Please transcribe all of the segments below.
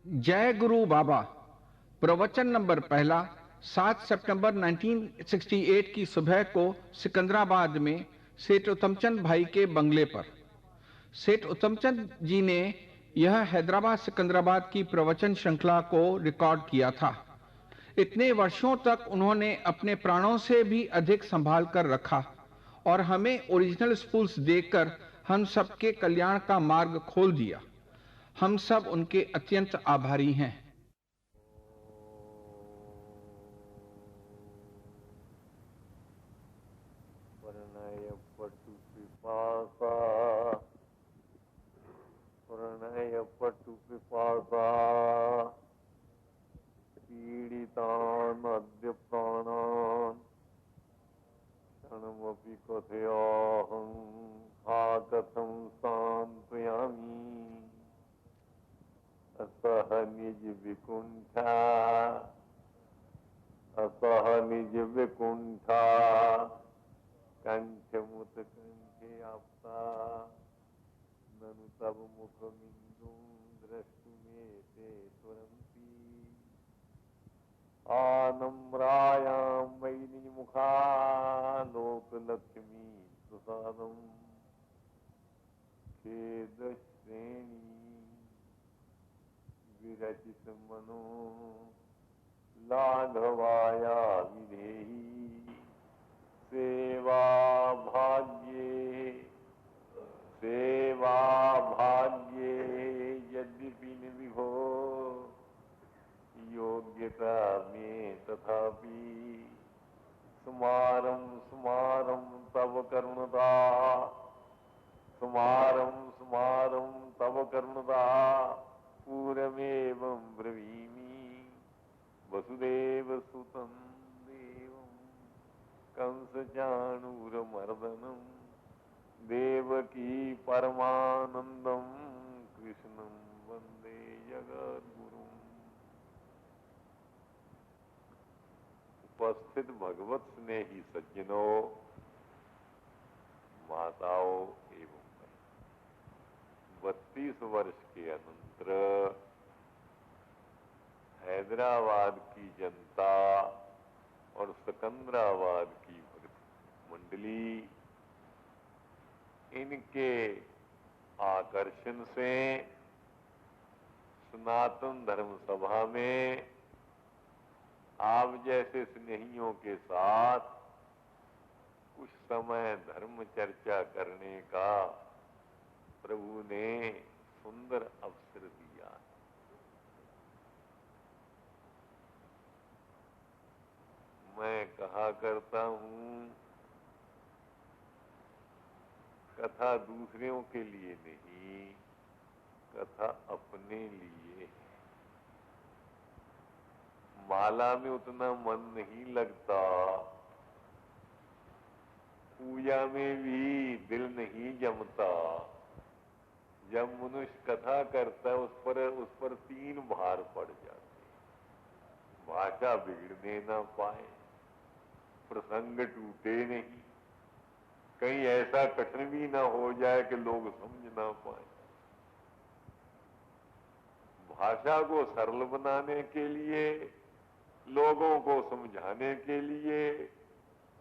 जय गुरु बाबा। प्रवचन नंबर पहला। 7 सितंबर 1968 की सुबह को सिकंदराबाद में सेठ उत्तमचंद भाई के बंगले पर। सेठ उत्तमचंद जी ने यह हैदराबाद सिकंदराबाद की प्रवचन श्रृंखला को रिकॉर्ड किया था। इतने वर्षों तक उन्होंने अपने प्राणों से भी अधिक संभाल कर रखा और हमें ओरिजिनल स्पूल्स देकर हम सबके कल्याण का मार्ग खोल दिया। हम सब उनके अत्यंत आभारी हैं। प्रणय पटु पिपासा प्रणय पटु पिपासा पीडितान् अद्य प्राणान् क्षणमपि कथयाहं हा कथं सान्त्वयामि असह निज विकुण्ठा असह निज विकुण्ठा कंठमुत कंठे आपता ननु तब मुखमिन्दुं द्रष्टुमेते तुरन्ति आनम्रायां वै मुखा लोकलक्ष्मी प्रसादं खेदश्रेणी विरचित मनो लाघवाया विधेहि सेवा भाग्ये यद्यपि न विभो योग्यता में तथापि सुमारं सुमारं तव करुणता सुमारं तव करुणता पूरमेवं ब्रवीमि वसुदेव सुतं देवं कंसचाणूरमर्दनं देवकी परमानंदं कृष्णं वंदे जगद्गुरुम्। उपस्थित भगवत स्नेही सज्जनों, माताओं एवं 32 वर्ष के अनंतर हैदराबाद की जनता और सिकंदराबाद की भक्त मंडली इनके आकर्षण से सनातन धर्म सभा में आप जैसे स्नेहियों के साथ कुछ समय धर्म चर्चा करने का प्रभु ने सुंदर अवसर दिया। मैं कहा करता हूं, कथा दूसरों के लिए नहीं, कथा अपने लिए। माला में उतना मन नहीं लगता, पूजा में भी दिल नहीं जमता। जब मनुष्य कथा करता है उस पर 3 भार पड़ जाते। भाषा बिगड़ने ना पाए, प्रसंग टूटे नहीं, कहीं ऐसा कठिन भी ना हो जाए कि लोग समझ ना पाए। भाषा को सरल बनाने के लिए, लोगों को समझाने के लिए,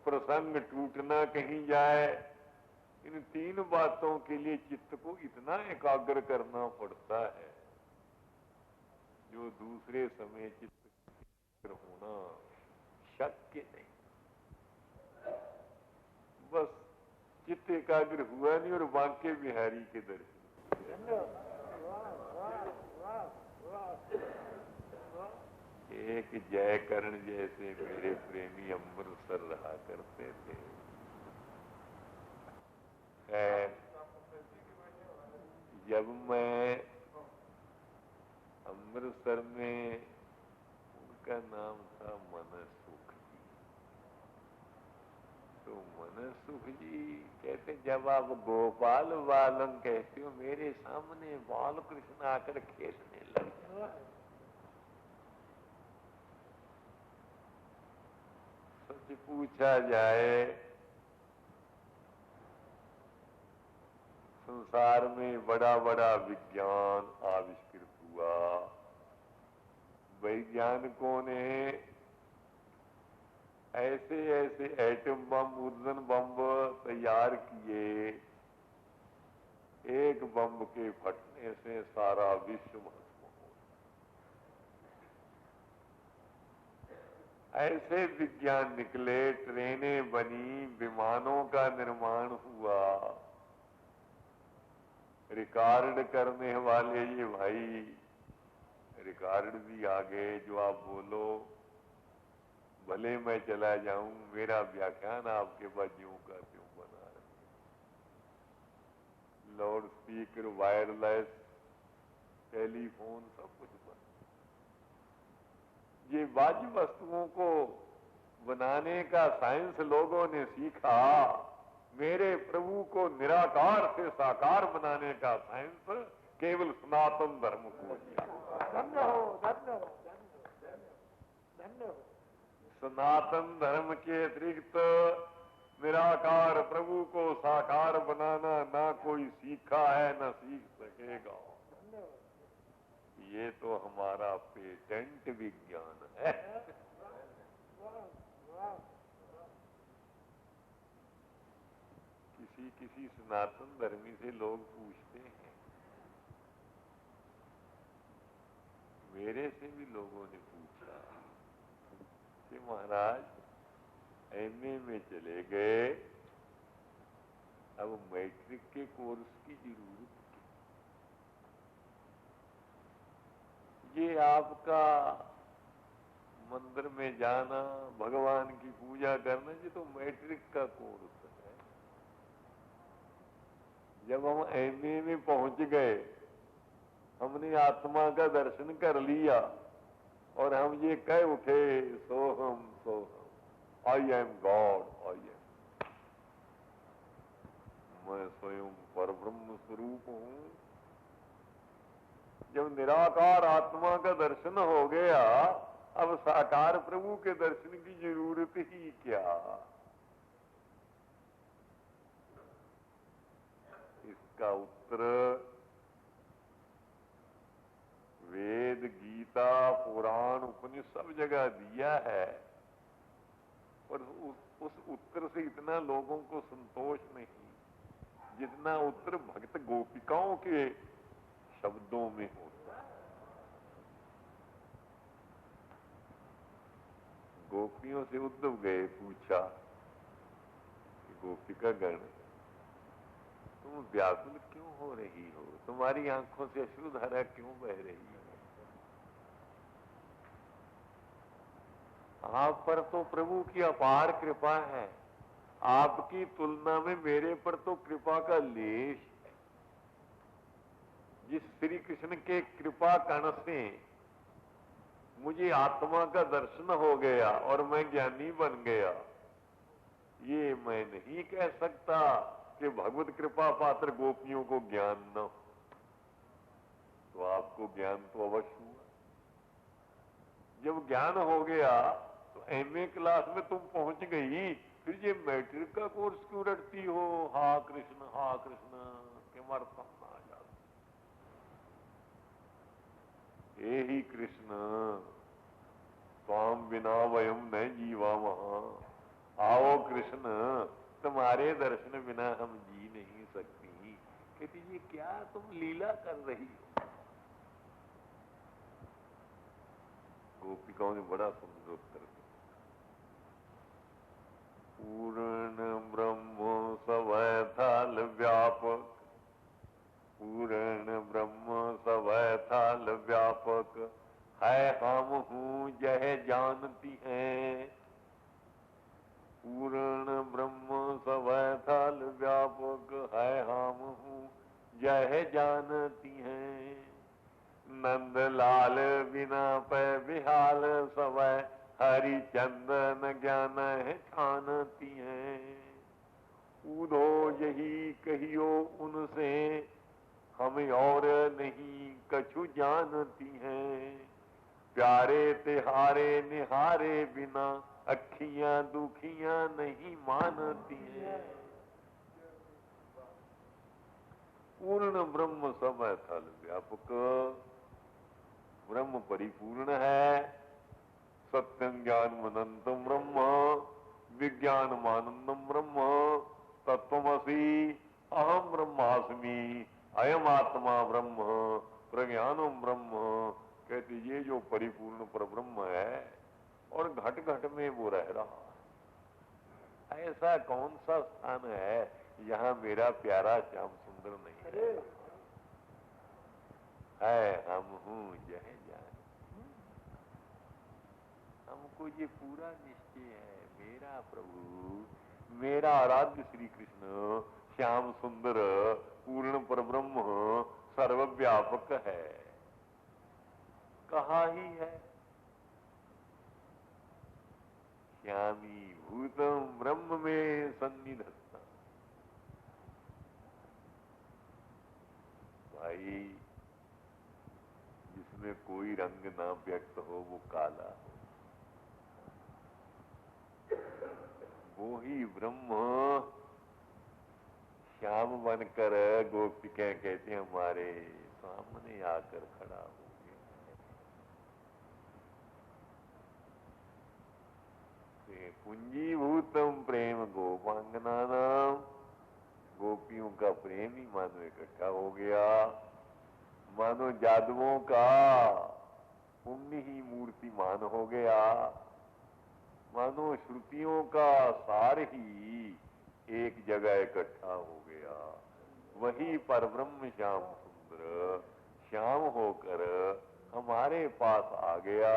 प्रसंग टूटना कहीं जाए, इन 3 बातों के लिए चित्त को इतना एकाग्र करना पड़ता है जो दूसरे समय चित्त होना शक्य नहीं। बस चित्त एकाग्र हुआ नहीं और बांके बिहारी के दर्शन। एक जयकरण जैसे मेरे प्रेमी अमृतसर रहा करते थे। जब मैं अमृतसर में, उनका नाम था मनसुख जी, तो मनसुख जी कहते जब आप गोपाल बालन कहते हो, मेरे सामने बाल कृष्ण आकर खेलने लग जाए। सच पूछा जाए, संसार में बड़ा बड़ा विज्ञान आविष्कृत हुआ, वैज्ञानिकों ने ऐसे ऐसे एटम बम, ऊर्जन बम तैयार किए, एक बम के फटने से सारा विश्व भस्म हो। ऐसे विज्ञान निकले, ट्रेनें बनी, विमानों का निर्माण हुआ। रिकॉर्ड करने वाले ये भाई रिकॉर्ड भी आ गए, जो आप बोलो भले मैं चला जाऊं, मेरा व्याख्यान आपके पास यूं का त्यों बना रहे। लाउड स्पीकर, वायरलेस, टेलीफोन, सब कुछ बना। ये बाह्य वस्तुओं को बनाने का साइंस लोगों ने सीखा, मेरे प्रभु को निराकार से साकार बनाने का साइंस केवल सनातन धर्म को दिया। धन्य हो, धन्य हो, धन्य हो। सनातन धर्म के अतिरिक्त निराकार प्रभु को साकार बनाना ना कोई सीखा है, ना सीख सकेगा। ये तो हमारा पेटेंट विज्ञान है। किसी सनातन धर्मी से लोग पूछते हैं, मेरे से भी लोगों ने पूछा कि महाराज एमए में चले गए, अब मैट्रिक के कोर्स की जरूरत क्या? ये आपका मंदिर में जाना, भगवान की पूजा करना, ये तो मैट्रिक का कोर्स है। जब हम एमए में पहुंच गए, हमने आत्मा का दर्शन कर लिया और हम ये कह उठे, सोहम सोहम, आई एम गॉड, मैं स्वयं परब्रह्म स्वरूप हूं। जब निराकार आत्मा का दर्शन हो गया, अब साकार प्रभु के दर्शन की जरूरत ही क्या? इसका उत्तर वेद, गीता, पुराण, उपनिषद सब जगह दिया है, और उस उत्तर से इतना लोगों को संतोष नहीं जितना उत्तर भक्त गोपिकाओं के शब्दों में होता है। गोपियों से उद्धव गए, पूछा कि गोपिका गण, तुम व्याकुल क्यों हो रही हो? तुम्हारी आंखों से अश्रुधारा क्यों बह रही है? आप पर तो प्रभु की अपार कृपा है, आपकी तुलना में मेरे पर तो कृपा का लेश है। जिस श्री कृष्ण के कृपा कण से मुझे आत्मा का दर्शन हो गया और मैं ज्ञानी बन गया, ये मैं नहीं कह सकता कि भगवत कृपा पात्र गोपियों को ज्ञान न हो। तो आपको ज्ञान तो अवश्य हुआ। जब ज्ञान हो गया तो एमए क्लास में तुम पहुंच गई, फिर ये मैट्रिक का कोर्स क्यों रटती हो? हा कृष्ण किमर्थम ना जाता। हे ही कृष्ण, स्वाम बिना वयम न जीवामः। आओ कृष्ण, तुम्हारे दर्शन बिना हम जी नहीं सकती। कहती ये क्या तुम लीला कर रही हो? गोपिकाओं ने बड़ा सुंदर उत्तर दिया। पूर्ण ब्रह्म सवैथाल व्यापक, पूर्ण ब्रह्म सवैथाल व्यापक, है हम हूँ यह जानती हैं। पूर्ण ब्रह्म सवैथाल व्यापक, है हम हूँ यह जानती हैं। नंद लाल बिना पै बिहाल, सवै हरिचंदन ज्ञान है ठानती हैं। ऊधो यही कहियो उनसे, हमें और नहीं कछु जानती हैं। प्यारे तिहारे निहारे बिना, अखियां दुखियां नहीं मानती हैं। पूर्ण ब्रह्म समय थल व्यापक, ब्रह्म परिपूर्ण है। सत्यं ज्ञानम अनंतम ब्रह्म विज्ञानमानंदम ब्रह्म तत्वमसि अहम ब्रह्मास्मि अयम आत्मा ब्रह्म प्रज्ञानम ब्रह्म। कहते ये जो परिपूर्ण पर ब्रह्म है और घट घट में वो रह रहा है, ऐसा कौन सा स्थान है यहाँ मेरा प्यारा श्याम सुंदर नहीं है। हम हूँ यह जान, हमको ये पूरा निश्चय है, मेरा प्रभु, मेरा आराध्य श्री कृष्ण श्याम सुंदर पूर्ण परब्रह्म सर्वव्यापक है। कहाँ ही है? श्यामी भूतम ब्रह्म में सन्निधत्ता। भाई जिसमें कोई रंग ना व्यक्त हो वो काला हो, वो ही ब्रह्म श्याम बनकर गोपिकाएं कहते हैं हमारे सामने आकर खड़ा हो गया। पुंजीभूतम प्रेम गोपांगनानाम, गोपियों का प्रेम ही मानो इकट्ठा हो गया, मानो जादुओं का पुण्य ही मूर्तिमान हो गया, मानो श्रुतियों का सार ही एक जगह इकट्ठा हो गया। वही परब्रह्म श्याम सुंदर श्याम होकर हमारे पास आ गया।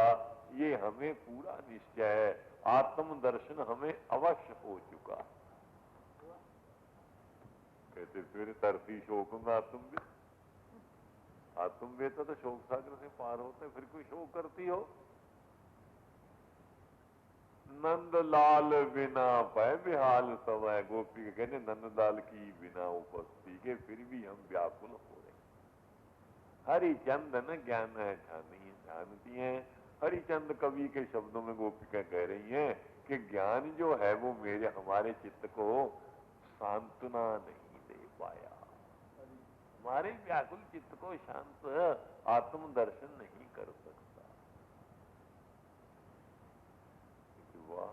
ये हमें पूरा निश्चय है, आत्म दर्शन हमें अवश्य हो चुका। कहते फिर तरती शोकूंगा तुम बेटा तो शोक सागर से पार होते, फिर कोई शोक करती हो? नंद लाल बिना पै बिहाल समय, गोपी के कहने नंद लाल की बिना उपस्थिति के फिर भी हम व्याकुल हो रहे। हरिचंदन ज्ञान है जानती हैं। हरिचंद कवि के शब्दों में गोपिका कह रही हैं कि ज्ञान जो है वो मेरे हमारे चित्त को सांत्वना नहीं दे पाया, हमारे व्याकुल चित्त को शांत आत्म दर्शन नहीं कर सकता। वाह,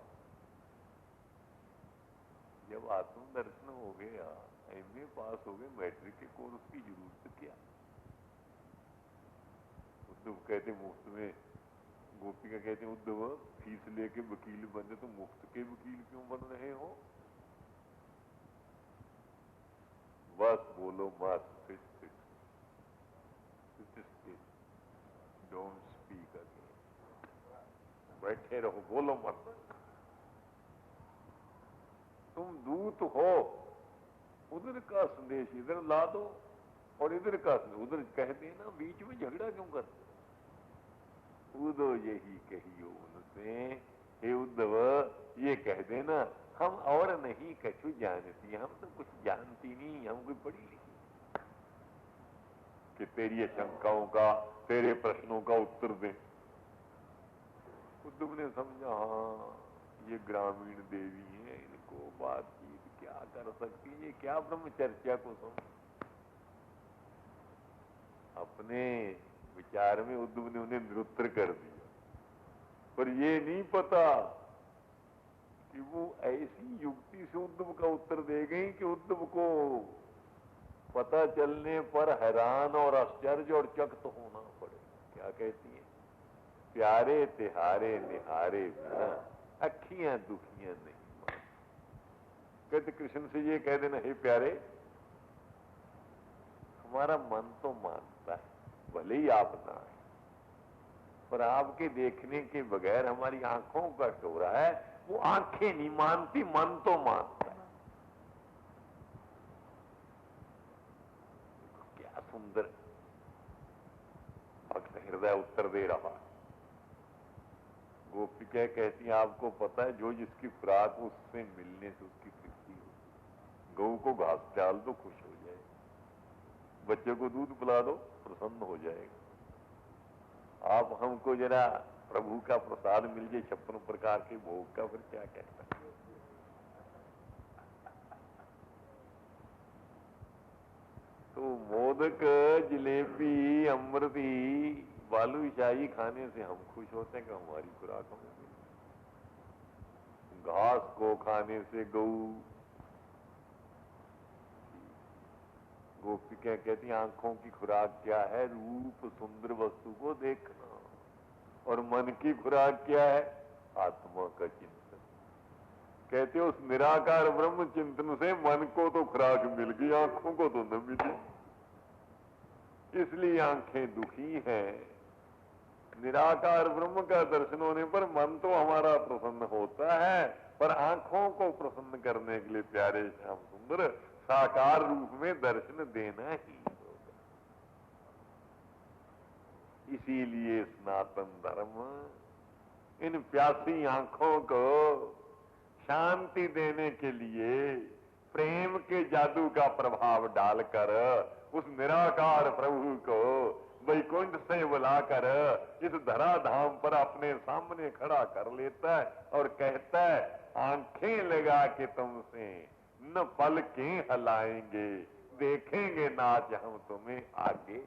जब आत्म दर्शन हो गया, एमए पास हो गए, मैट्रिक के कोर्स की जरूरत क्या? उद्धव कहते मुफ्त में, गोपिका कहते उद्धव फीस लेके वकील बने तो मुफ्त के वकील क्यों बन रहे हो? बस बोलो मत, डोंट स्पीक अगेन, बैठे रहो, बोलो मत। तुम दूत हो, उधर का संदेश इधर ला दो और इधर का उधर कह देना, बीच में झगड़ा क्यों करते? उद्धव यही कहियो उनसे, हे उद्धव ये कह देना हम और नहीं कछु जानती, हम तो कुछ जानती नहीं, हम कोई पढ़ी लिखी कि तेरी शंकाओं का, तेरे प्रश्नों का उत्तर दें। उद्धव ने समझा हाँ ये ग्रामीण देवी है, इनको बातचीत क्या कर सकती है, क्या ब्रह्म चर्चा को समझ। अपने विचार में उद्धव ने उन्हें निरुत्तर कर दिया, पर ये नहीं पता कि वो ऐसी युक्ति से उद्धव का उत्तर दे गई कि उद्धव को पता चलने पर हैरान और आश्चर्य और चकित होना पड़े। क्या कहती है? प्यारे तिहारे निहारे बिना अखियां दुखियां नहीं मान। कहते कृष्ण से ये कह देना, हे प्यारे हमारा मन तो मानता है, भले ही आप ना आए, पर आपके देखने के बगैर हमारी आंखों का टोरा है, वो आंखें नहीं मानती, मन तो मानता है। क्या सुंदर भक्त हृदय उत्तर दे रहा है। गोपिका कहती है आपको पता है जो जिसकी खुराक उससे मिलने से उसकी तृप्ति होती। गऊ को घास डाल दो खुश हो जाए, बच्चे को दूध पिला दो प्रसन्न हो जाएगा। आप हमको जरा प्रभु का प्रसाद मिल जाए 56 प्रकार के भोग का, फिर क्या कहता है? तो मोदक, जलेबी, अमृती, बालूशाही खाने से हम खुश होते हैं कि हमारी खुराक हमें मिली। घास को खाने से गोपिका कहती हैं आंखों की खुराक क्या है? रूप सुंदर वस्तु को देखना। और मन की खुराक क्या है? आत्मा का चिंतन। कहते हो उस निराकार ब्रह्म चिंतन से मन को तो खुराक मिल गई, आंखों को तो न मिली, इसलिए आंखें दुखी हैं। निराकार ब्रह्म का दर्शन होने पर मन तो हमारा प्रसन्न होता है, पर आंखों को प्रसन्न करने के लिए प्यारे श्याम सुंदर साकार रूप में दर्शन देना ही होगा। इसीलिए सनातन धर्म इन प्यासी आंखों को शांति देने के लिए प्रेम के जादू का प्रभाव डालकर उस निराकार प्रभु को वैकुंठ से बुलाकर इस धराधाम पर अपने सामने खड़ा कर लेता है और कहता है आंखें लगा के तुमसे न पलकें हलाएंगे, देखेंगे नाच हम तुम्हें आगे।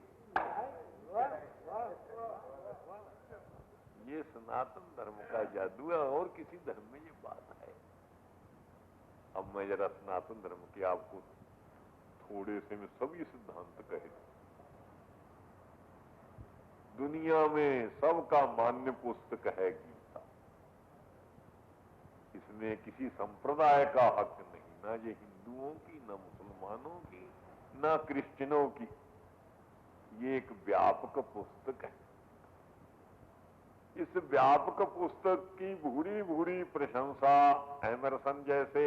ये सनातन धर्म का जादू है, और किसी धर्म में ये बात है। अब मैं जरा सनातन धर्म के आपको थोड़े से में सभी सिद्धांत कहे। दुनिया में सबका मान्य पुस्तक है गीता। इसमें किसी संप्रदाय का हक नहीं, ना ये हिंदुओं की, ना मुसलमानों की, ना क्रिश्चियनों की। ये एक व्यापक पुस्तक है। इस व्यापक पुस्तक की भूरी भूरी प्रशंसा एमरसन जैसे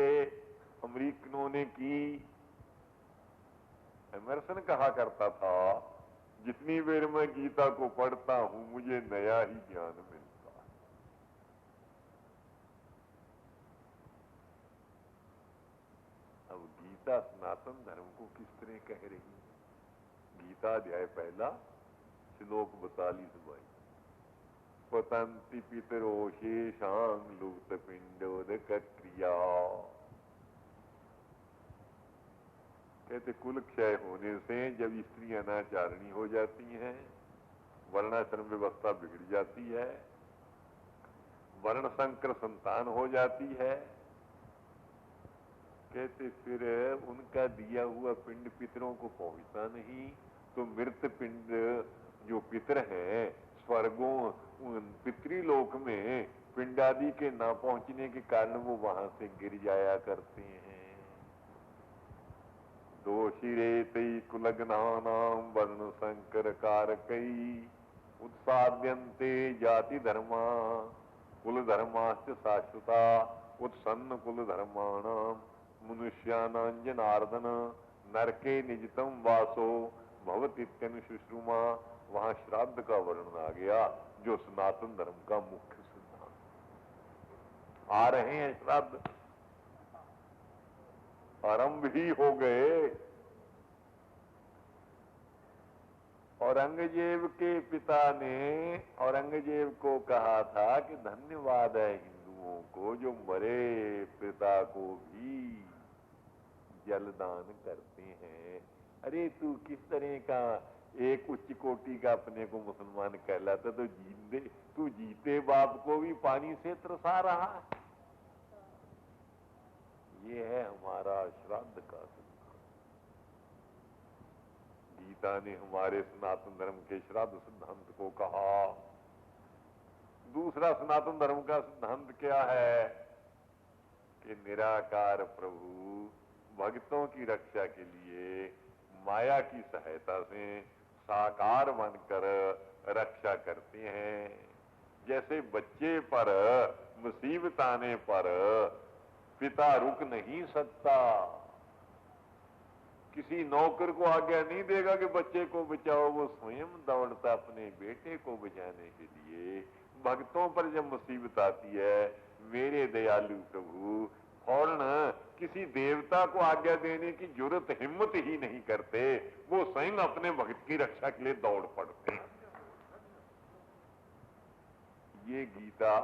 अमेरिकनों ने की। एमरसन कहा करता था जितनी देर मैं गीता को पढ़ता हूं मुझे नया ही ज्ञान मिलता है। अब गीता सनातन धर्म को किस तरह कह रही है? गीता अध्याय पहला श्लोक 42 पतंति पितरो शेषांग लुप्त पिंडोदक क्रिया। कहते कुल क्षय होने से जब स्त्री अनाचारिणी हो जाती हैं, वर्णाश्रम व्यवस्था बिगड़ जाती है, वर्ण संकर संतान हो जाती है, कहते फिर उनका दिया हुआ पिंड पितरों को पहुंचता नहीं, तो मृत पिंड जो पितर हैं स्वर्गों पितृलोक में पिंडादि के ना पहुंचने के कारण वो वहां से गिर जाया करते हैं। दोषिरेतई कुलग्नानाम वर्ण संकर कारकई उत्साद्यन्ते जाति धर्मा कुल धर्माश्च शाश्वता उत्सन्न कुल धर्माणाम मनुष्यानां जनार्दन नरके निजतम वासो भवतीत्यनुशुश्रुमा। वहां श्राद्ध का वर्णन आ गया, जो सनातन धर्म का मुख्य सिद्धांत। आ रहे हैं श्राद्ध, आरंभ ही हो गए। औरंगजेब के पिता ने औरंगजेब को कहा था कि धन्यवाद है हिंदुओं को जो मरे पिता को भी जलदान करते हैं। अरे तू किस तरह का एक उच्च कोटि का अपने को मुसलमान कहलाता, तो तू जीते बाप को भी पानी से तरसा रहा। ये है हमारा श्राद्ध का सिद्धांत। गीता ने हमारे सनातन धर्म के श्राद्ध सिद्धांत को कहा। दूसरा सनातन धर्म का सिद्धांत क्या है कि निराकार प्रभु भक्तों की रक्षा के लिए माया की सहायता से साकार बनकर रक्षा करते हैं। जैसे बच्चे पर मुसीबत आने पर पिता रुक नहीं सकता, किसी नौकर को आज्ञा नहीं देगा कि बच्चे को बचाओ, वो स्वयं दौड़ता अपने बेटे को बचाने के लिए। भक्तों पर जब मुसीबत आती है मेरे दयालु प्रभु फौरन किसी देवता को आज्ञा देने की जरूरत हिम्मत ही नहीं करते, वो स्वयं अपने भक्त की रक्षा के लिए दौड़ पड़ते हैं। ये गीता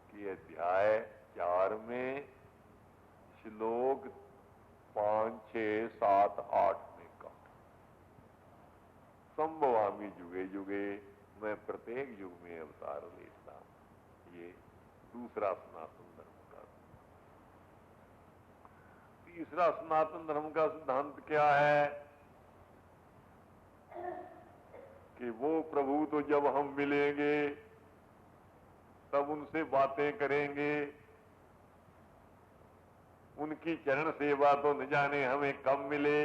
के अध्याय 4 में श्लोक 5, 6, 7, 8 में कहा संभवामि जुगे जुगे मैं प्रत्येक युग में अवतार लेता हूं। ये दूसरा सनातन धर्म का। तीसरा सनातन धर्म का सिद्धांत क्या है कि वो प्रभु तो जब हम मिलेंगे तब उनसे बातें करेंगे, उनकी चरण सेवा तो न जाने हमें कब मिले।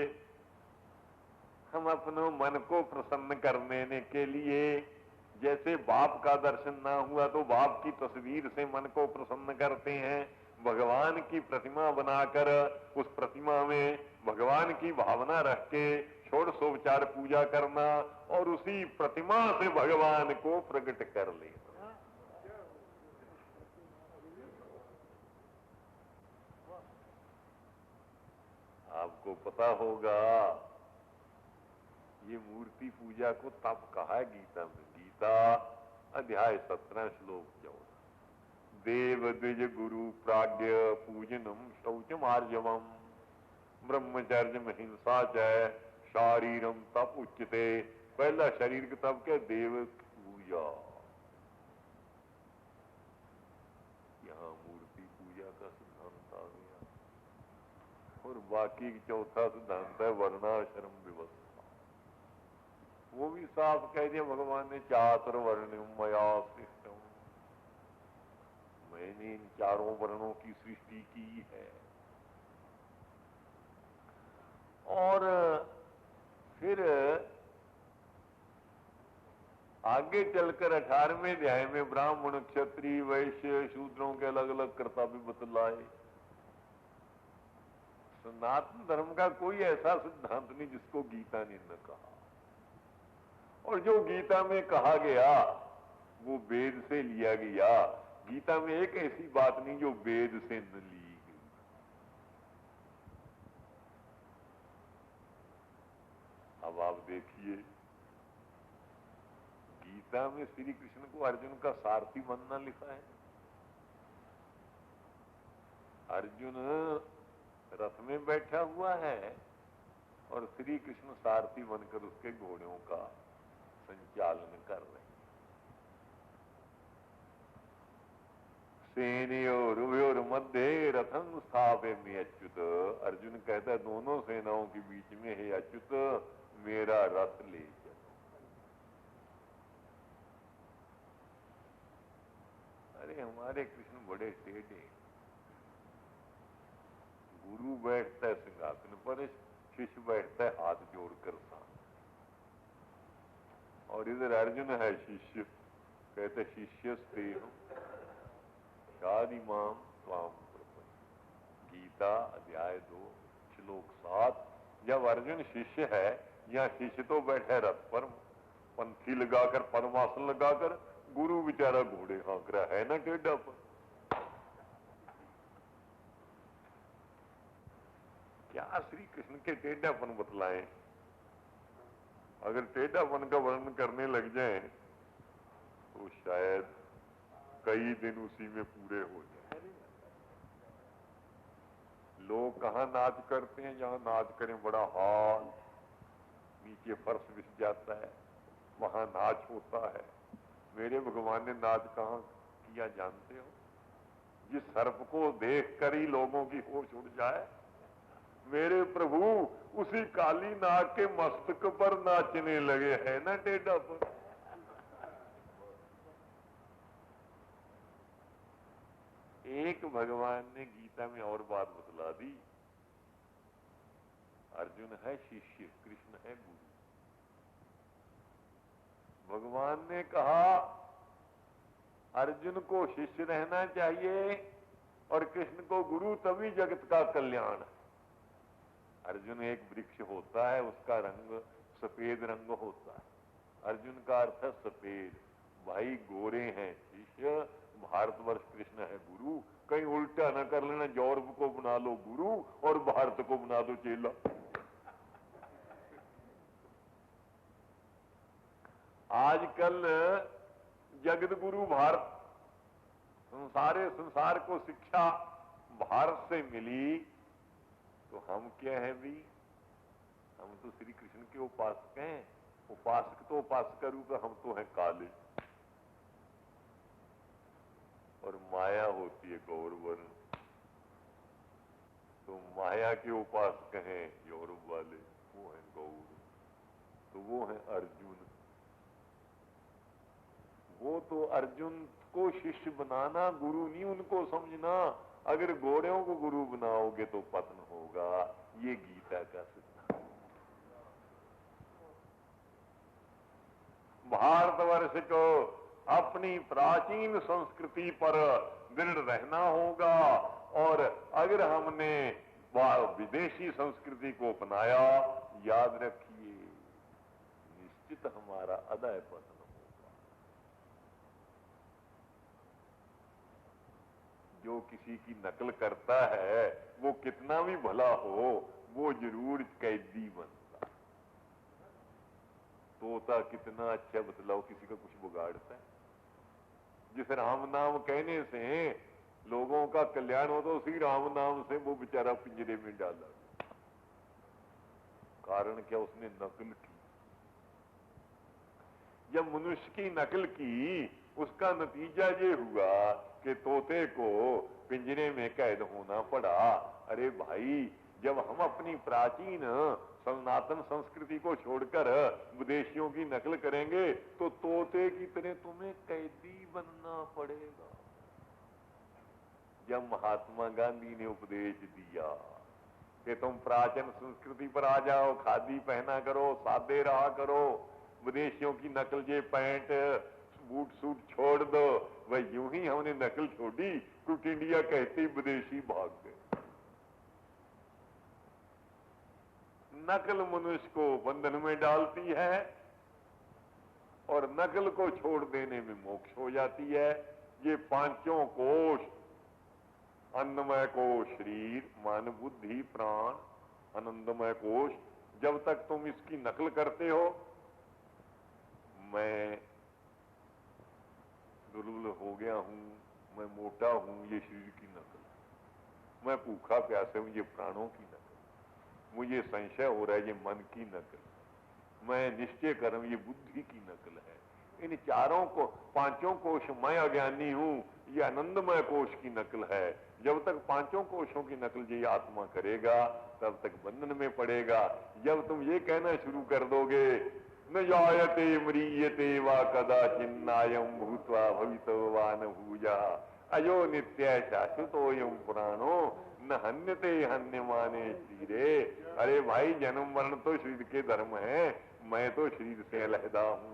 हम अपने मन को प्रसन्न करने के लिए जैसे बाप का दर्शन ना हुआ तो बाप की तस्वीर से मन को प्रसन्न करते हैं, भगवान की प्रतिमा बनाकर उस प्रतिमा में भगवान की भावना रख के षोडशोपचार पूजा करना और उसी प्रतिमा से भगवान को प्रकट कर लेना। आपको पता होगा ये मूर्ति पूजा को तप कहा है गीता में। गीता अध्याय 17 श्लोक 14। देव द्विज गुरु प्राज्ञ पूजनम शौचम आर्जवम ब्रह्मचर्य हिंसा च शारीरम तप उच्चते। पहला शरीर का तप क्या? देव पूजा। यहाँ मूर्ति पूजा का सिद्धांत आ गया। और बाकी चौथा सिद्धांत है वर्णाश्रम व्यवस्था। वो भी साफ कह दिया भगवान ने, चातुर वर्णम मया सृष्टम, मैंने इन चारों वर्णों की सृष्टि की है। और फिर आगे चलकर 18वें अध्याय में ब्राह्मण क्षत्रिय वैश्य शूद्रों के अलग अलग कर्तव्य बतलाए। सनातन धर्म का कोई ऐसा सिद्धांत नहीं जिसको गीता ने न कहा। और जो गीता में कहा गया वो वेद से लिया गया। गीता में एक ऐसी बात नहीं जो वेद से न ली गई। अब आप देखिए, गीता में श्री कृष्ण को अर्जुन का सारथी बनना लिखा है। अर्जुन रथ में बैठा हुआ है और श्री कृष्ण सारथी बनकर उसके घोड़ों का संचालन कर रहे हैं। सेनयोर उभयोर मध्य रथं स्थापयामि अच्युत। अर्जुन कहता है दोनों सेनाओं के बीच में है अच्युत मेरा रथ ले चलो। अरे हमारे कृष्ण बड़े टेढ़े। गुरु बैठता है सिंहासन पर, शिष्य बैठता है हाथ जोड़कर साथ। और इधर अर्जुन है शिष्य, कहते शिष्यस्ते शादिमाम स्वाम प्रपन्न। गीता अध्याय 2 श्लोक 7। जब अर्जुन शिष्य है, यहाँ शिष्य तो बैठे रथ पर पंथी लगाकर पद्मासन लगाकर, गुरु बेचारा घोड़े हाँक रहा है ना टेढ़ा पर। क्या श्री कृष्ण के टेढ़ापन बतलाएं? अगर टेढ़ापन का वर्णन करने लग जाएं तो शायद कई दिन उसी में पूरे हो जाए। लोग कहाँ नाच करते हैं? जहाँ नाच करें बड़ा हॉल, नीचे फर्श बिछ जाता है, वहां नाच होता है। मेरे भगवान ने नाच कहाँ किया जानते हो? जिस सर्प को देख कर ही लोगों की होश उड़ जाए, मेरे प्रभु उसी काली नाग के मस्तक पर नाचने लगे हैं ना टेढ़ा पर। एक भगवान ने गीता में और बात बतला दी। अर्जुन है शिष्य, कृष्ण है गुरु। भगवान ने कहा अर्जुन को शिष्य रहना चाहिए और कृष्ण को गुरु, तभी जगत का कल्याण है। अर्जुन एक वृक्ष होता है, उसका रंग सफेद रंग होता है। अर्जुन का अर्थ है सफेद। भाई गोरे हैं शिष्य, भारतवर्ष कृष्ण है गुरु। कहीं उल्टा न कर लेना, यूरोप को बना लो गुरु और भारत को बना दो चेला। आजकल जगत गुरु भारत, संसार को शिक्षा भारत से मिली, तो हम क्या हैं भी? हम तो श्री कृष्ण के उपासक हैं। उपासक तो उपासक का रूप है, हम तो हैं काले, और माया होती है गौर वर्ण। तो माया के उपासक हैं यूरोप वाले, वो हैं गौर, तो वो हैं अर्जुन। वो तो अर्जुन को शिष्य बनाना, गुरु नहीं उनको समझना। अगर घोड़ों को गुरु बनाओगे तो पतन होगा, ये गीता का सिद्धांत। भारतवर्ष को अपनी प्राचीन संस्कृति पर दृढ़ रहना होगा, और अगर हमने विदेशी संस्कृति को अपनाया, याद रखिए निश्चित हमारा अदय पतन होगा। जो किसी की नकल करता है वो कितना भी भला हो, वो जरूर कैदी बनता। तोता कितना अच्छा बतलाओ, किसी का कुछ बिगाड़ता है। जिस राम नाम कहने से लोगों का कल्याण हो, तो उसी राम नाम से वो बेचारा पिंजरे में डाला। कारण क्या? उसने नकल की। जब मनुष्य की नकल की, उसका नतीजा ये हुआ कि तोते को पिंजरे में कैद होना पड़ा। अरे भाई, जब हम अपनी प्राचीन सनातन संस्कृति को छोड़कर विदेशियों की नकल करेंगे, तो तोते की तरह तुम्हें कैदी बनना पड़ेगा। जब महात्मा गांधी ने उपदेश दिया कि तुम प्राचीन संस्कृति पर आ जाओ, खादी पहना करो, सादे रहा करो, विदेशियों की नकल ये पैंट बूट सूट छोड़ दो, वह यूं ही हमने नकल छोड़ी, क्विट इंडिया कहते विदेशी भाग गए। नकल मनुष्य को बंधन में डालती है, और नकल को छोड़ देने में मोक्ष हो जाती है। ये पांचों कोश, अन्नमय कोश शरीर, मन बुद्धि प्राण, आनंदमय कोश, जब तक तुम इसकी नकल करते हो, मैं दुर्बल हो गया हूं, मैं मोटा हूं, ये शरीर की नकल। मैं भूखा प्यासे हूं, ये प्राणों की नकल। मुझे संशय हो रहा है, ये मन की नकल। मैं निश्चय कर रहा हूं, ये बुद्धि की नकल है। इन चारों को, पांचों कोश मैं अज्ञानी हूं, ये आनंदमय कोश की नकल है। जब तक पांचों कोशों की नकल ये आत्मा करेगा, तब तक बंधन में पड़ेगा। जब तुम ये कहना शुरू कर दोगे, न जायते म्रियते वा कदाचिन्नायं भूत्वा भवितो वा न भूया, अयो नित्य शाश्वतोऽयं पुराणो न हन्यते हन्यमाने शरीरे। अरे भाई, जन्म मरण तो शरीर के धर्म है, मैं तो शरीर से अलहदा हूं।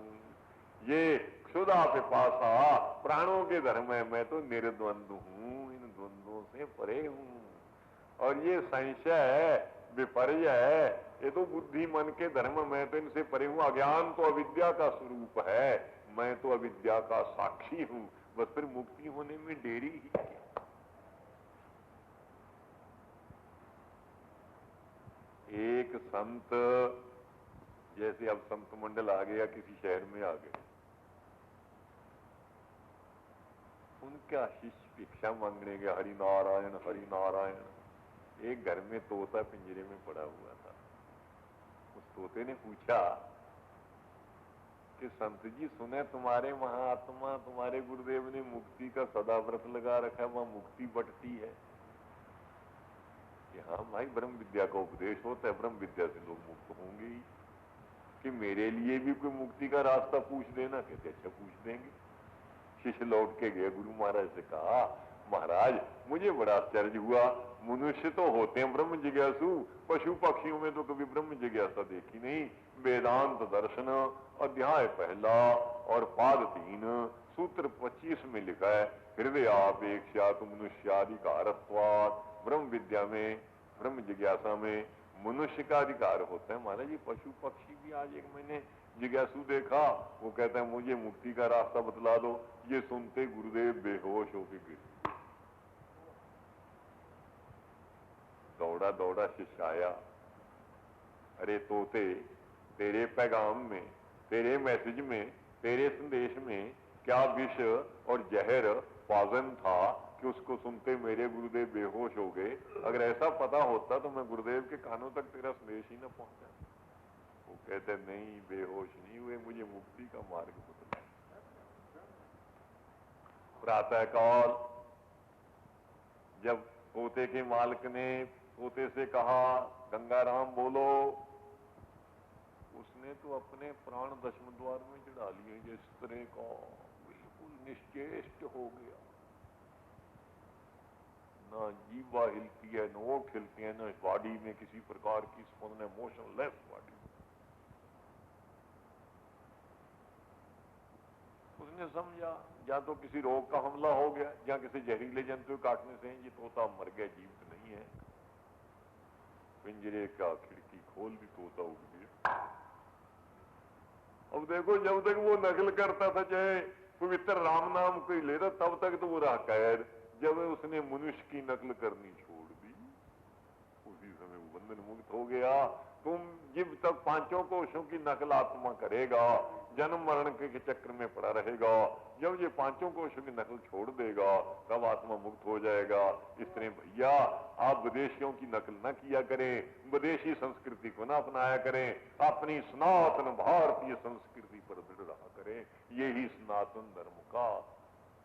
ये क्षुधा पिपासा प्राणों के धर्म है, मैं तो निर्द्वंद हूं, इन द्वंद्वों से परे हूं। और ये संशय विपर्य है, ये तो बुद्धि मन के धर्म, मैं तो इनसे परे हूं। अज्ञान तो अविद्या का स्वरूप है, मैं तो अविद्या का साक्षी हूं। बस फिर मुक्ति होने में देरी ही क्या? एक संत, जैसे अब संत मंडल आ गया, किसी शहर में आ गए, उनका शिष्य भिक्षा मांगने गया, हरि नारायण हरि नारायण। एक घर में तोता पिंजरे में पड़ा हुआ था। उस तोते ने पूछा कि संत जी, सुने तुम्हारे महात्मा, तुम्हारे गुरुदेव ने मुक्ति का सदा व्रत लगा रखा है, वहां मुक्ति बटती है? कि हाँ भाई, ब्रह्म विद्या का उपदेश होता है, ब्रह्म विद्या से लोग मुक्त होंगे ही। कि मेरे लिए भी कोई मुक्ति का रास्ता पूछ देना। कहते अच्छा पूछ देंगे। शिष्य लौट के गए, गुरु महाराज से कहा, महाराज मुझे बड़ा आश्चर्य हुआ, मनुष्य तो होते हैं ब्रह्म जिज्ञासु, पशु पक्षियों में तो कभी ब्रह्म जिज्ञासा देखी नहीं। वेदांत दर्शन अध्याय 1 और पाद 3 सूत्र 25 में लिखा है, हृदयापेक्षा तो मनुष्याधिकारत्वात्। ब्रह्म विद्या में, ब्रह्म जिज्ञासा में मनुष्य का अधिकार होता है। महाराज, ये पशु पक्षी भी, आज एक मैंने जिज्ञासु देखा, वो कहता है मुझे मुक्ति का रास्ता बतला दो। ये सुनते गुरुदेव बेहोश होके गिर। दौड़ा दौड़ा शिष्य आया, अरे तोते, तेरे पैगाम में, तेरे मैसेज में, तेरे संदेश में क्या विष और जहर पॉइजन था कि उसको सुनते मेरे गुरुदेव बेहोश हो गए? अगर ऐसा पता होता तो मैं गुरुदेव के कानों तक तेरा संदेश ही न पहुंचा। वो कहते नहीं, बेहोश नहीं हुए, मुझे मुक्ति का मार्ग बतला। प्रातः काल जब पोते के मालिक ने पोते से कहा गंगाराम बोलो, उसने तो अपने प्राण दशम द्वार में चढ़ा लिए। जिस तरह का बिल्कुल निश्चेष्ट हो गया, ना जीवा हिलती है, न ओठ हिलती है, न बॉडी में किसी प्रकार की स्पंदन, मोशनलेस बॉडी। उसने समझा या तो किसी रोग का हमला हो गया, या किसी जहरीले जंतु काटने से ये तोता मर गया, जीवित नहीं है। पिंजरे का खिड़की खोल दी, तोता उड़ गया। अब देखो, जब तक वो नकल करता था, चाहे पवित्र राम नाम कोई ले रहा, तब तक तो वो रहा कैद। जब उसने मनुष्य की नकल करनी छोड़ दी, उसी समय वो बंधन मुक्त हो गया। तुम जब तक पांचों कोशों की नकल आत्मा करेगा, जन्म मरण के चक्र में पड़ा रहेगा। जब ये पांचों कोशों की नकल छोड़ देगा, तब आत्मा मुक्त हो जाएगा। इस तरह भैया, आप विदेशियों की नकल न किया करें, विदेशी संस्कृति को न अपनाया करें, अपनी सनातन भारतीय संस्कृति पर दृढ़ रहा करें। यही सनातन धर्म का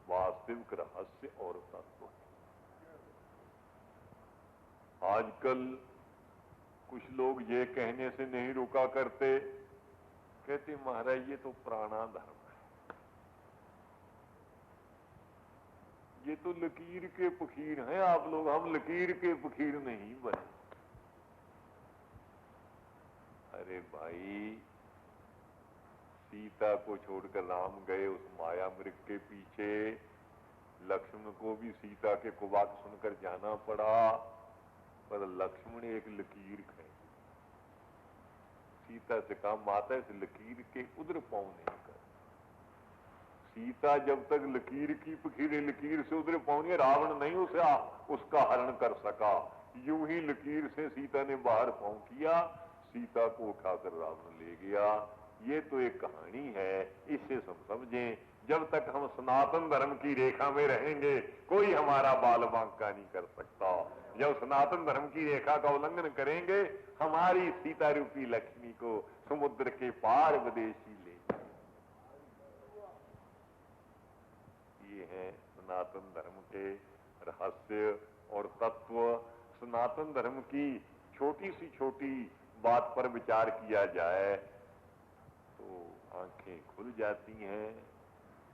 वास्तविक रहस्य और तत्व है। आजकल कुछ लोग ये कहने से नहीं रुका करते, कहते महाराज ये तो पुराना धर्म है, ये तो लकीर के फकीर हैं आप लोग, हम लकीर के फकीर नहीं बने। अरे भाई, सीता को छोड़कर राम गए उस माया मृग के पीछे, लक्ष्मण को भी सीता के कुवाक सुनकर जाना पड़ा, पर लक्ष्मण एक लकीर है। सीता से कहा माता इस लकीर के उधर पांव नहीं कर। सीता जब तक लकीर की फकीर, लकीर से उधर पांव नहीं, रावण नहीं उसका हरण कर सका। यूं ही लकीर से सीता ने बाहर पांव किया, सीता को उठाकर रावण ले गया। ये तो एक कहानी है, इससे हम समझें जब तक हम सनातन धर्म की रेखा में रहेंगे, कोई हमारा बाल बांका नहीं कर सकता। जब सनातन धर्म की रेखा का उल्लंघन करेंगे, हमारी सीता रूपी लक्ष्मी को समुद्र के पार विदेशी ले जाएंगे। ये है सनातन धर्म के रहस्य और तत्व। सनातन धर्म की छोटी सी छोटी बात पर विचार किया जाए तो आंखें खुल जाती हैं,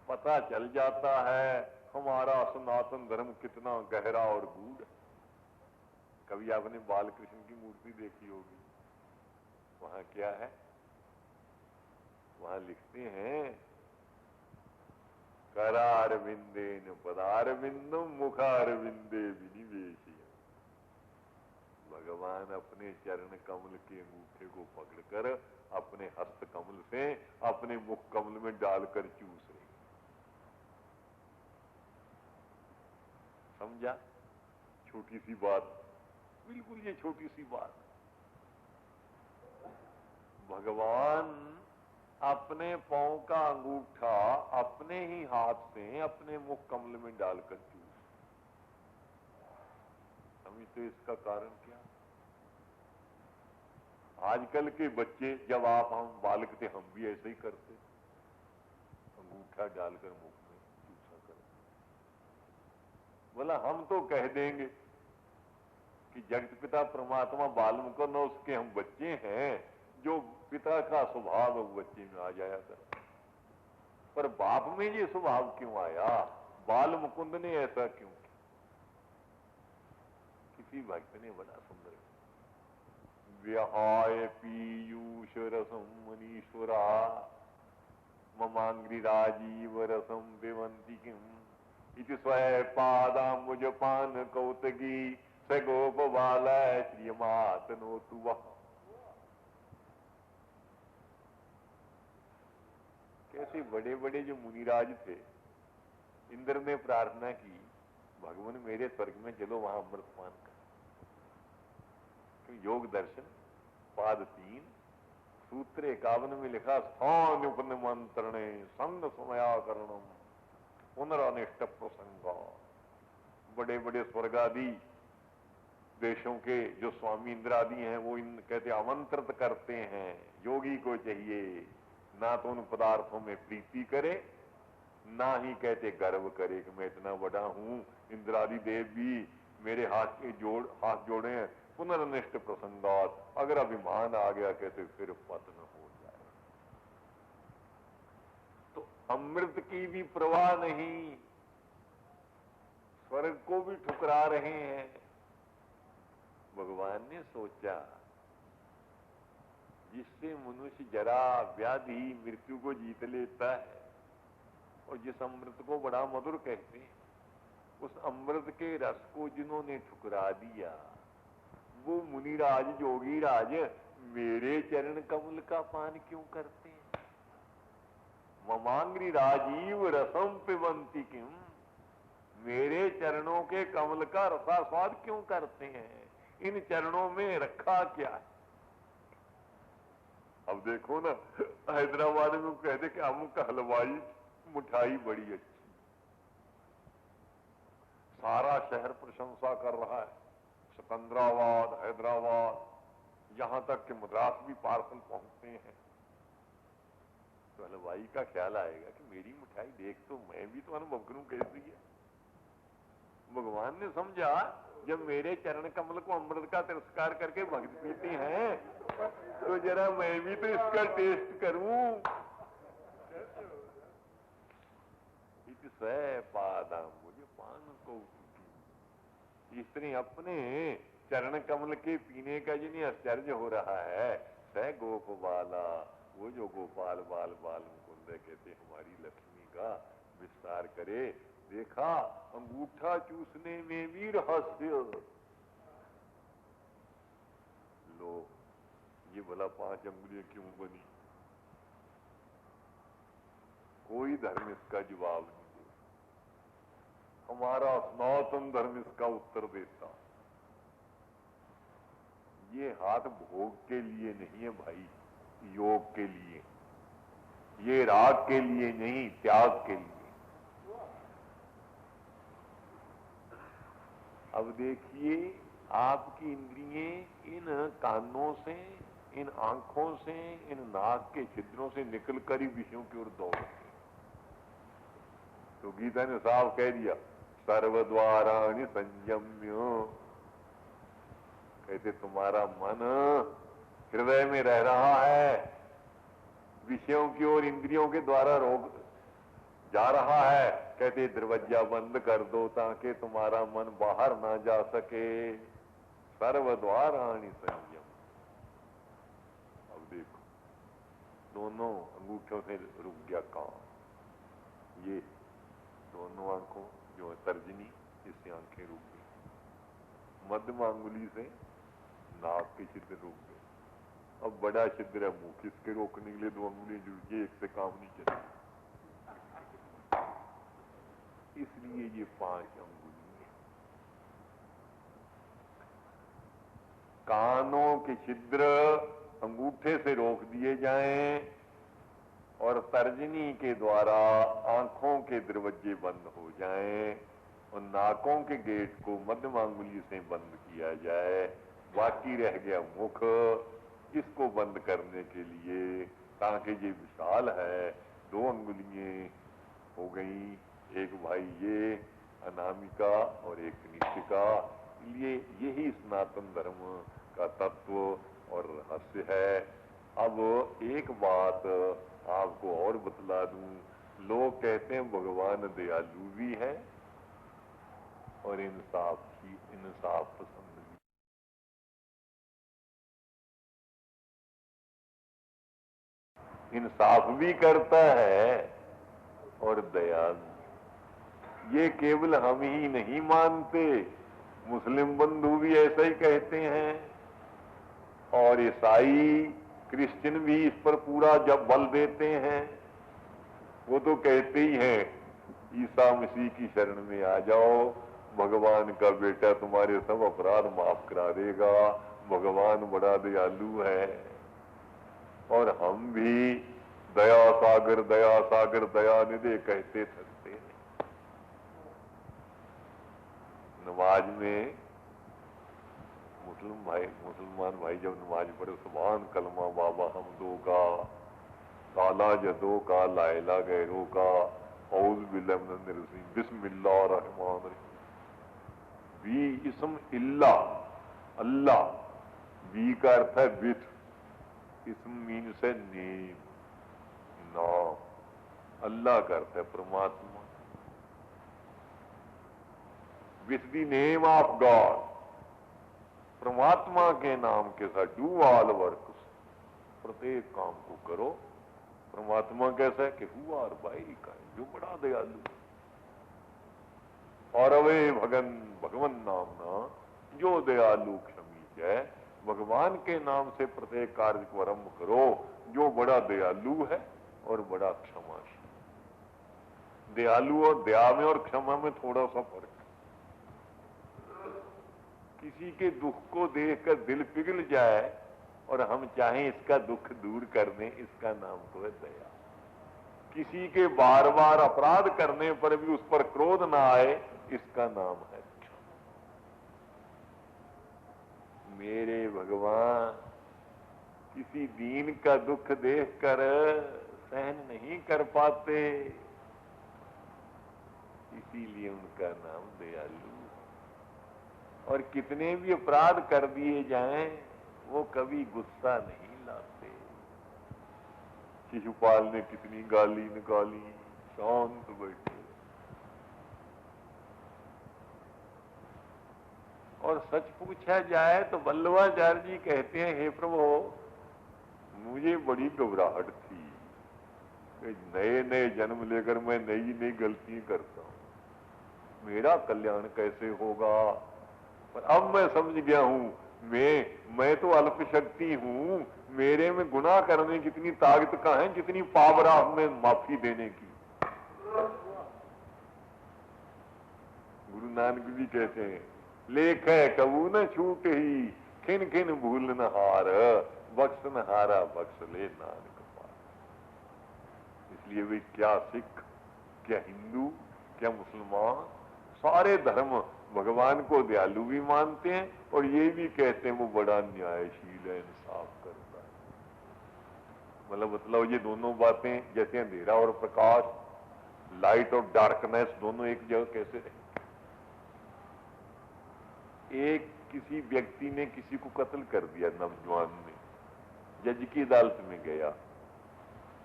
पता चल जाता है हमारा सनातन धर्म कितना गहरा और गूढ़ है। कभी आपने बालकृष्ण की मूर्ति देखी होगी, वहां क्या है? वहां लिखते हैं करारविंदेन पदारविंदम मुखारविंदे विनिवेश। भगवान अपने चरण कमल के अंगूठे को पकड़कर अपने हस्त कमल से अपने मुख कमल में डालकर चूस रहे। समझा? छोटी सी बात, बिल्कुल ये छोटी सी बात। भगवान अपने पांव का अंगूठा अपने ही हाथ से अपने मुख कमल में डालकर चूस। समझते इसका कारण क्या? आजकल के बच्चे, जब हम बालक थे, हम भी ऐसे ही करते, अंगूठा डालकर मुख में चूसा करते। बोला हम तो कह देंगे कि जगत पिता परमात्मा बालक को, न उसके हम बच्चे हैं, जो पिता का स्वभाव है वो बच्चे में आ जाया कर। पर बाप में ये स्वभाव क्यों आया? बाल मुकुंद ने ऐसा क्यों किया? किसी भक्त ने बड़ा सुंदर, विहाय पीयूष रसम मनीश्वरा ममांग्री राजीव रसम पिबन्ति किम इति स्वय पादाम्बुजपान कौतकी स गोप बालय श्रीमातनोतु वः। कैसे बड़े बड़े जो मुनिराज थे, इंद्र ने प्रार्थना की भगवान मेरे स्वर्ग में चलो, वहां अमृतपान कर। योग दर्शन पाद 3 सूत्र 51 में लिखा स्थान उपनिमंत्रणे संग समयाकरणम पुनरानिष्ट प्रसंग। बड़े बड़े स्वर्गादि देशों के जो स्वामी इंद्र आदि हैं वो इन कहते आमंत्रित करते हैं। योगी को चाहिए ना तो उन पदार्थों में प्रीति करे, ना ही कहते गर्व करे कि मैं इतना बड़ा हूं। इंद्रादि देव भी मेरे हाथ जोड़े हैं। पुनर्निष्ठ प्रसंगात, अगर अभिमान आ गया कहते फिर पतन हो जाए। तो अमृत की भी प्रवाह नहीं, स्वर्ग को भी ठुकरा रहे हैं। भगवान ने सोचा जिससे मनुष्य जरा व्याधि मृत्यु को जीत लेता है और जिस अमृत को बड़ा मधुर कहते हैं, उस अमृत के रस को जिन्होंने ठुकरा दिया, वो मुनिराज जोगीराज मेरे चरण कमल का पान क्यों करते हैं? ममांग्री राजीव रसम पिबंती किम, मेरे चरणों के कमल का रसास्वाद क्यों करते हैं? इन चरणों में रखा क्या है? अब देखो ना, हैदराबाद में कहते कि अमुक हलवाई मिठाई बड़ी अच्छी, सारा शहर प्रशंसा कर रहा है। सिकंदराबाद, हैदराबाद, यहां तक कि मद्रास भी पार्सल पहुंचते हैं। तो हलवाई का ख्याल आएगा कि मेरी मिठाई देख तो मैं भी तो अनुभव करूं कैसी है। भगवान ने समझा जब मेरे चरण कमल को अमृत का तिरस्कार करके भक्त पीते हैं तो जरा मैं भी तो इसका टेस्ट करूं। पादाम मुझे पान को इस तरह अपने चरण कमल के पीने का जिन्हें आश्चर्य हो रहा है। सह गोपबाला, वो जो गोपाल बाल बाल मुकुंद कहते हमारी लक्ष्मी का विस्तार करे। देखा अंगूठा चूसने में भी रहस्य। लो ये भला 5 अंगुलियां क्यों बनी? कोई धर्म इसका जवाब नहीं दे। हमारा सनातन धर्म इसका उत्तर देता। ये हाथ भोग के लिए नहीं है भाई, योग के लिए। ये राग के लिए नहीं, त्याग के लिए। अब देखिए आपकी इंद्रियें इन कानों से, इन आंखों से, इन नाक के छिद्रों से निकलकर ही विषयों की ओर दौड़ती। तो गीता ने साफ कह दिया सर्वद्वाराणि संयम्य। कहते तुम्हारा मन हृदय में रह रहा है, विषयों की ओर इंद्रियों के द्वारा रोक जा रहा है। कहते दरवाजा बंद कर दो ताकि तुम्हारा मन बाहर ना जा सके। सर्वद्वाराणि संयम। अब देखो दोनों अंगूठों से रुक गया काम। ये दोनों आंखों जो तर्जनी, इससे आंखें रुक गई। मध्यम अंगुली से नाक के छिद्र रुक गए। अब बड़ा छिद्र है मुंह, किसके रोकने के लिए 2 अंगुलियां जुड़ गई, एक से काम नहीं चलेगा। इसलिए ये 5 अंगुलियां। कानों के छिद्र अंगूठे से रोक दिए जाएं और तर्जनी के द्वारा आंखों के दरवाजे बंद हो जाएं और नाकों के गेट को मध्यम अंगुली से बंद किया जाए। बाकी रह गया मुख, इसको बंद करने के लिए ताकि ये विशाल है 2 अंगुलियां हो गई। एक भाई ये अनामिका और एक निशिका। ये यही सनातन धर्म का तत्व और रहस्य है। अब एक बात आपको और बतला दूं, लोग कहते हैं भगवान दयालु भी है और इंसाफ पसंद भी। इंसाफ भी करता है और दयालु। ये केवल हम ही नहीं मानते, मुस्लिम बंधु भी ऐसा ही कहते हैं और ईसाई क्रिश्चियन भी इस पर पूरा जब बल देते हैं। वो तो कहते ही हैं ईसा मसीह की शरण में आ जाओ, भगवान का बेटा तुम्हारे सब अपराध माफ करा देगा, भगवान बड़ा दयालु है। और हम भी दया सागर दया निधे कहते थकते हैं। नमाज में मुसलमान भाई जब नमाज पढ़े सुभान कलमा बाबा हम दो का काला जदो का लाइला गैरो का औज बिस्मिल्लाह रहमान रहीम। वी इसम इल्ला अल्लाह, वी का अर्थ है विथ, इसम मीन से नेम, नाम, अल्लाह का अर्थ है परमात्मा। With the name of God, परमात्मा के नाम के साथ डू ऑल वर्क, प्रत्येक काम को करो। परमात्मा कैसा है कि हु आर भाई का, जो बड़ा दयालु। और अवे भगवन नामना, जो दयालु क्षमी है, भगवान के नाम से प्रत्येक कार्य को आरंभ करो, जो बड़ा दयालु है और बड़ा क्षमाशील। दयालु और दया में और क्षमा में थोड़ा सा फर्क है। किसी के दुख को देखकर दिल पिघल जाए और हम चाहें इसका दुख दूर कर दें, इसका नाम तो है दया। किसी के बार बार अपराध करने पर भी उस पर क्रोध ना आए, इसका नाम है क्षमा। मेरे भगवान किसी दीन का दुख देखकर सहन नहीं कर पाते, इसीलिए उनका नाम दयालु। और कितने भी अपराध कर दिए जाएं, वो कभी गुस्सा नहीं लाते। शिशुपाल ने कितनी गाली निकाली, शांत बैठे। और सच पूछा जाए तो वल्लभाचार्य जी कहते हैं, हे प्रभु मुझे बड़ी घबराहट थी कि नए नए जन्म लेकर मैं नई नई गलतियां करता हूं, मेरा कल्याण कैसे होगा। पर अब मैं समझ गया हूं, मैं तो अल्प शक्ति हूं, मेरे में गुनाह करने की इतनी ताकत कहां है जितनी पावर आप में माफी देने की। गुरु नानक जी कहते हैं, लेख है कबू न छूट ही, खिन खिन भूल न हार, बख्श न हारा बख्श ले नानक पार। इसलिए वे क्या सिख, क्या हिंदू, क्या मुसलमान, सारे धर्म भगवान को दयालु भी मानते हैं और ये भी कहते हैं वो बड़ा न्यायशील है, इंसाफ करता है। मतलब ये दोनों बातें जैसे अंधेरा और प्रकाश, लाइट और डार्कनेस, दोनों एक जगह कैसे रहे। एक किसी व्यक्ति ने किसी को कत्ल कर दिया, नौजवान ने, जज की अदालत में गया।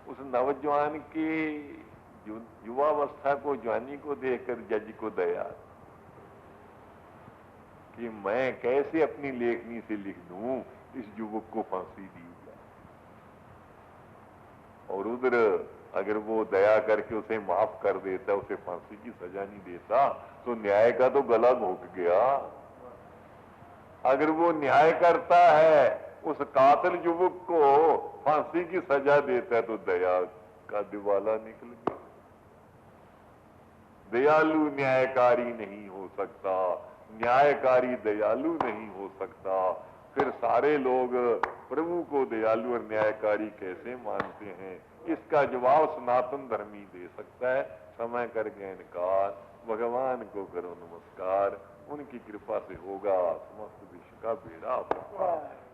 उस नौजवान के युवावस्था को, जवानी को देखकर जज को दया कि मैं कैसे अपनी लेखनी से लिख दूं इस युवक को फांसी दी जाए। और उधर अगर वो दया करके उसे माफ कर देता, उसे फांसी की सजा नहीं देता, तो न्याय का तो गला घोट गया। अगर वो न्याय करता है, उस कातिल युवक को फांसी की सजा देता है, तो दया का दिवाला निकल गया। दयालु न्यायकारी नहीं हो सकता, न्यायकारी दयालु नहीं हो सकता। फिर सारे लोग प्रभु को दयालु और न्यायकारी कैसे मानते हैं, इसका जवाब सनातन धर्मी दे सकता है। समय कर गए इनकार, भगवान को करो नमस्कार, उनकी कृपा से होगा समस्त विश्व का बेड़ा पार।